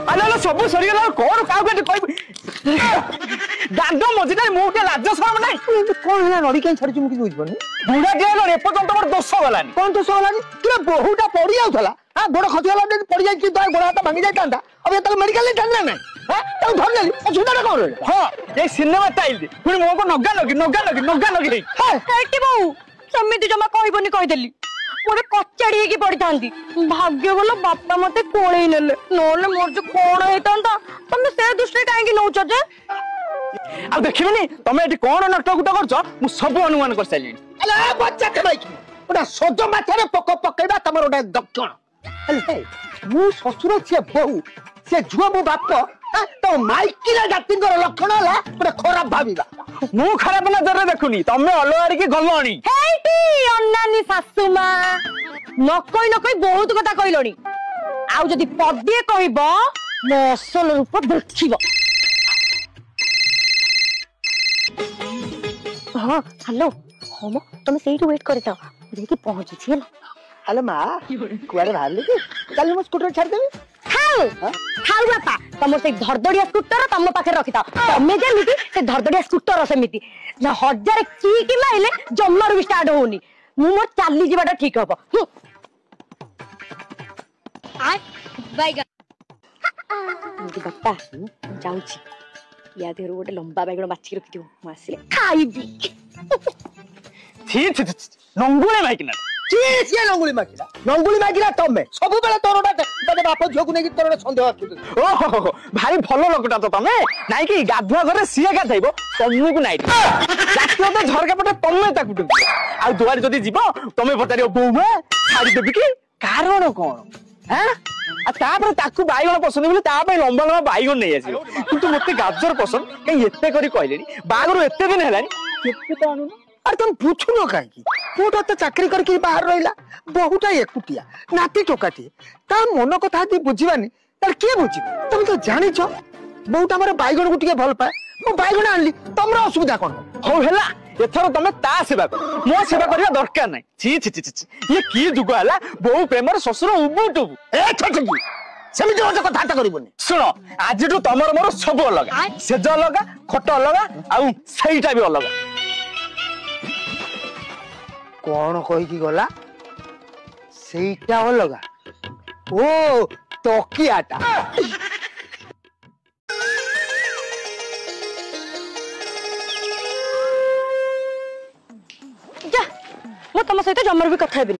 अरे सब सरीगला कौन का दाद मझे मुझे लाज शरम ना कौन है नड़ी कहीं छाड़ी मुझे बुझे बुढ़ा जेल एपर्तंत मोर दोष गलानी कौन दोष गलानी तुम बहुटा पड़ी जाऊला हाँ गोड़ खसीगला पड़ी जाए गोड़ हाथ भांगी जाता अब ये मेडिकल जाना ना धरनेली असुविधा कौन रही हाँ ये सिनेमा स्टाइल पुणी मो को नगा लगी बहु सेमती जमा कहबनी कहीदेली मोटे कचाड़ी पड़ी था भाग्य बोल बापा मत कोले ना मोर जो कौन होता तुम से दृष्टि कहीं नौच जे आ देखिबनी तुम ये कौन नटकुट कर सब अनुमान कर सारे सज माछे पक पकड़ा तुम गोटे दक्षिण मु शशुर सी बहु से झुआ मो बाप तो माइकिला जाति लक्षण है गोटे खराब भाविबा मु खराब नजर देखुनी तमे अलगाड़ी की गलणी हेटी अन्नानी सासुमा नकई बहुत कथा कहलणी आउ जदी पदिए कहबो मो असल रूप देखिबो हां हेलो हम तुम सेठी वेट करता देखि पहुंची छी हला हेलो मां कुआरे भाले कि चल मो स्कूटर छाड़ देबी हाउ हाउ बापा तुम से धरदड़िया स्कूटर तुम पाखे रखिता तमे जेमिति से धरदड़िया स्कूटर सेमिति ना हजार की माइले जम्मर भी स्टार्ट होनी मु मोर चाली जीवाटा ठीक हबो आ बाय बापा जाउची या देरो गोटे लंबा बैगण बाछी रखि दियो म आसिले खाइबी छी छी नंगुले माइकिना छी नंगुली मागिला तमे सब बेले तोरडा तने बाप झोकु नेकी तोरडा संदेह आछुत ओहो भारी भलो लोकटा तो तमे नाइ कि गाधुआ घरे सिए गाधैबो तमु को नाइ जातियो तो झरका पटे तमे ताकुटु आ दुआर जदी जीवो तमे पचारियो बोमा छाड़ी देबी कि कारण कोन हैं आ तापर ताकू बाइगण पसंद बोली ता पे लंबा लंबा बाइगण नै आसी किंतु मते गाजर पसंद कहीं एते करी कहलेनी बागरो एते दिन हेलानी केते तो आनु अरे तुम पूछू न कहीं पुटा तो चाकरी करके बाहर रहिला बहुटा एकुटिया नाती टोकाटी ता मन कथा दी बुझीबानी तार के बुझी तुम तो जानि छ बहुटा हमर बाइगण को टिके भल पाए मो बाइगण आनली तमरा असुविधा कोन हो हेला एथरो तमे ता सेवा कर मो सेवा करिया दरकार नै छी छी छी छी ये की जुग हला बहु प्रेमर ससुर उबुटु ए छछकी सेमिति मत कथा करिबोनी सुनो आजिटु तमर मोर सब अलग सेज अलग खट अलग आ सेइटा भी अलग कौन कही की गला सेटा अलगा ओ तकियाटा जा मो तुम सहित जमर भी कथा हेबी